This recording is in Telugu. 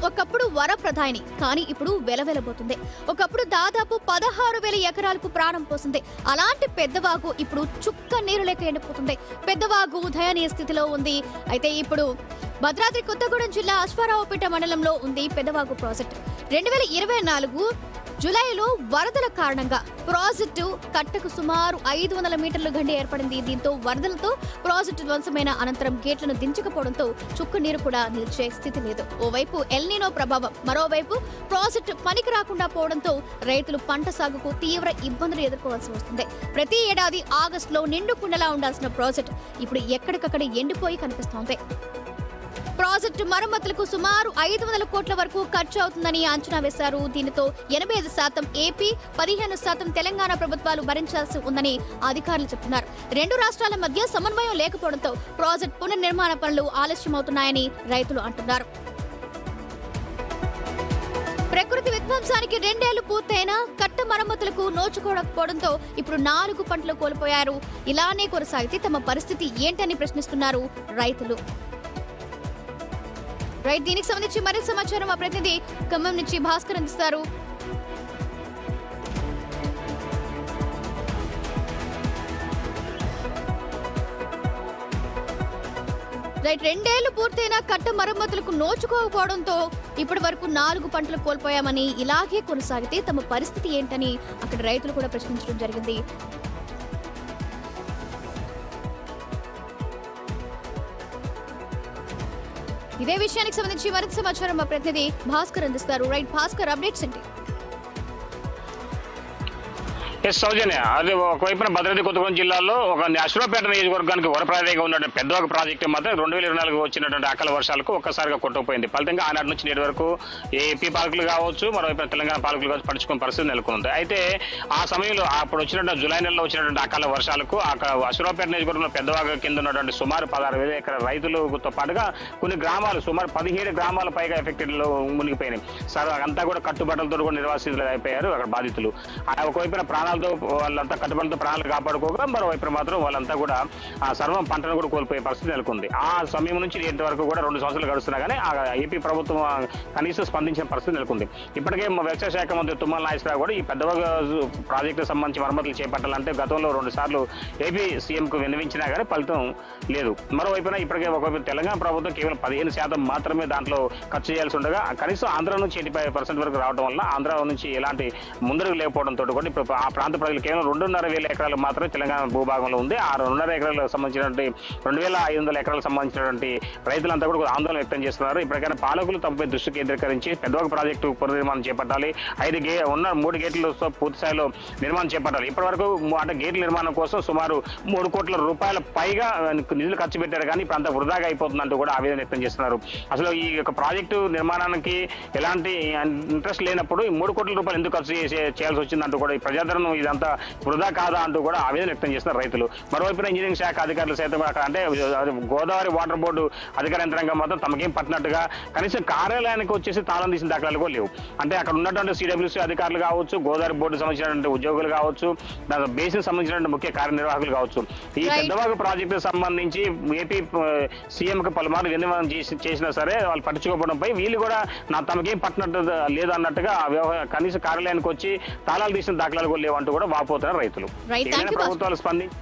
ఒకప్పుడు వరప్రధాని కానీ ఇప్పుడు వెలవెలబోతుంది. ఒకప్పుడు దాదాపు 16,000 ఎకరాలకు ప్రాణం పోసింది. అలాంటి పెద్దవాగు ఇప్పుడు చుక్క నీరు లేక ఎండిపోతుంది. పెద్దవాగు దయనీయ స్థితిలో ఉంది. అయితే ఇప్పుడు భద్రాద్రి కొత్తగూడెం జిల్లా అశ్వారావుపేట మండలంలో ఉంది పెద్దవాగు ప్రాజెక్టు. 2024 జూలైలో వరదల కారణంగా ప్రాజెక్టు కట్టకు సుమారు 500 మీటర్ల గండి ఏర్పడింది. దీంతో వరదలతో ప్రాజెక్టు ధ్వంసమైన అనంతరం గేట్లను దించకపోవడంతో చుక్క నీరు కూడా నిలిచే స్థితి లేదు. ఓవైపు ఎల్నినో ప్రభావం, మరోవైపు ప్రాజెక్టు పనికి రాకుండా పోవడంతో రైతులు పంట సాగుకు తీవ్ర ఇబ్బందులు ఎదుర్కోవాల్సి వస్తుంది. ప్రతి ఏడాది ఆగస్టులో నిండు కుండలా ఉండాల్సిన ప్రాజెక్టు ఇప్పుడు ఎక్కడికక్కడ ఎండిపోయి కనిపిస్తోంది. ప్రాజెక్టు మరమ్మతులకు సుమారు 500 కోట్ల వరకు ఖర్చు అవుతుందని అంచనా వేశారు. దీనితో 85% ఏపీ, 15% తెలంగాణ ప్రభుత్వాలు భరించాల్సి ఉందని అధికారులు చెబుతున్నారు. రెండు రాష్ట్రాల మధ్య సమన్వయం లేకపోవడంతో ప్రాజెక్టు పునర్నిర్మాణ పనులు ఆలస్యమవుతున్నాయని రైతులు అంటున్నారు. ప్రకృతి విధ్వంసానికి 2 ఏళ్లు పూర్తయినా కట్ట మరమ్మతులకు నోచుకోకపోవడంతో ఇప్పుడు 4 పంటలు కోల్పోయారు. ఇలానే కొనసాగితే తమ పరిస్థితి ఏంటని ప్రశ్నిస్తున్నారు రైతులు. దీనికి సంబంధించి మరింత సమాచారం మా ప్రతినిధి ఖమ్మం నుంచి భాస్కర్ అందిస్తారు. రెండేళ్లు పూర్తయినా కట్ట మరమ్మతులకు నోచుకోకపోవడంతో ఇప్పటి వరకు 4 పంటలు కోల్పోయామని, ఇలాగే కొనసాగితే తమ పరిస్థితి ఏంటని అక్కడ రైతులు కూడా ప్రశ్నించడం జరిగింది. ఇదే విషయానికి సంబంధించి మరింత సమాచారం మా ప్రతినిధి భాస్కర్ అందిస్తారు. భాస్కర్, అప్డేట్స్ ఏంటి? సౌజన్య, అది ఒకవైపున భద్రాద్రి కొత్తగూడెం జిల్లాలో ఒక అశ్వారావుపేట నియోజకవర్గానికి వరప్రదాయంగా ఉన్నటువంటి పెద్దవాగు ప్రాజెక్టు మాత్రం 2024 వచ్చినటువంటి అకాల వర్షాలకు ఒక్కసారిగా కొట్టుకుపోయింది. ఫలితంగా ఆనాటి నుంచి నేటి వరకు ఏపీ పాలకులు కావచ్చు, మరోవైపున తెలంగాణ పాలకులు కావచ్చు పడుచుకునే పరిస్థితి నెలకొంది. అయితే ఆ సమయంలో అప్పుడు వచ్చినటువంటి జూలై నెలలో వచ్చినటువంటి అకాల వర్షాలకు అశ్వారావుపేట నియోజకవర్గంలో పెద్దవాగు కింద ఉన్నటువంటి సుమారు 16,000 ఎకరాల రైతులతో పాటుగా కొన్ని గ్రామాలు సుమారు 17 గ్రామాల పైగా ఎఫెక్టెడ్లో మునిగిపోయినాయి. సార్ అంతా కూడా కట్టుబట్టలతో కూడా నిర్వాసితులు అయిపోయారు అక్కడ బాధితులు. ఒకవైపున ప్రాణాలతో వాళ్ళంతా కట్టుబడితో ప్రాణాలు కాపాడుకోగా, మరోవైపు మాత్రం వాళ్ళంతా కూడా ఆ సర్వం పంటను కూడా కోల్పోయే పరిస్థితి నెలకొంది. ఆ సమయం నుంచి నేటి వరకు కూడా 2 సంవత్సరాలు గడుస్తున్నా కానీ ఆ ఏపీ ప్రభుత్వం కనీసం స్పందించిన పరిస్థితి నెలకొంది. ఇప్పటికే వ్యవసాయ శాఖ మంత్రి తుమ్మల నాగేశ్వరరావు కూడా ఈ పెద్దవాగు ప్రాజెక్టుకు సంబంధించి మరమ్మతులు చేపట్టాలంటే గతంలో 2 సార్లు ఏపీ సీఎంకు విన్నవించినా కానీ ఫలితం లేదు. మరోవైపున ఇప్పటికే ఒకవైపు తెలంగాణ ప్రభుత్వం కేవలం 15% మాత్రమే దాంట్లో ఖర్చు చేయాల్సి ఉండగా కనీసం ఆంధ్ర నుంచి 85% వరకు రావడం వల్ల ఆంధ్ర నుంచి ఎలాంటి ముందరకు లేకపోవడంతో కూడా ఇప్పుడు ఆ ప్రాంత ప్రజలు కేవలం 2,500 ఎకరాలు మాత్రమే తెలంగాణ భూభాగంలో ఉంది. ఆ 2,500 ఎకరాలకు సంబంధించినటువంటి 2,500 ఎకరాలకు సంబంధించినటువంటి రైతులంతా కూడా ఆందోళన వ్యక్తం చేస్తున్నారు. ఇప్పటికైనా పాలకులు తమపై దృష్టి కేంద్రీకరించి పెద్దవాగు ప్రాజెక్టు పునర్నిర్మాణం చేపట్టాలి. 3 గేట్లతో పూర్తి స్థాయిలో నిర్మాణం చేపట్టాలి. ఇప్పటి వరకు అంటే గేట్ల నిర్మాణం కోసం సుమారు 3 కోట్ల రూపాయల పైగా నిధులు ఖర్చు పెట్టారు కానీ ఇప్పుడు అంతా వృధాగా అయిపోతుందంటూ కూడా ఆవేదన వ్యక్తం చేస్తున్నారు. అసలు ఈ యొక్క ప్రాజెక్టు నిర్మాణానికి ఎలాంటి ఇంట్రెస్ట్ లేనప్పుడు 3 కోట్ల రూపాయలు ఎందుకు ఖర్చు చేయాల్సి వచ్చిందంటూ కూడా ఈ ప్రజాదరణ ఇదంతా వృధా కాదా అంటూ కూడా ఆవేదన వ్యక్తం చేస్తున్నారు రైతులు. మరోవైపున ఇంజనీరింగ్ శాఖ అధికారులు సైతం అక్కడ అంటే గోదావరి వాటర్ బోర్డు అధికార యంత్రాంగం మాత్రం తమకేం పట్టినట్టుగా కనీసం కార్యాలయానికి వచ్చేసి తాళం తీసిన దాఖలాలు కూడా లేవు. అంటే అక్కడ ఉన్నటువంటి సిడబ్ల్యూసీ అధికారులు కావచ్చు, గోదావరి బోర్డు సంబంధించినటువంటి ఉద్యోగులు కావచ్చు, బేసిన్ సంబంధించినటువంటి ముఖ్య కార్యనిర్వాహకులు కావచ్చు, ఈ పెద్దవాగు ప్రాజెక్టుకు సంబంధించి ఏపీ సీఎంకి పలుమార్లు విన్నవించడం చేసినా సరే వాళ్ళు పట్టించుకోవడంపై వీళ్ళు కూడా తమకేం పట్టినట్టు లేదన్నట్టుగా కనీస కార్యాలయానికి వచ్చి తాళాలు తీసిన దాఖలాలు కూడా లేవంటూ కూడా వాపోతున్నారు రైతులు. ప్రభుత్వాలు స్పందించి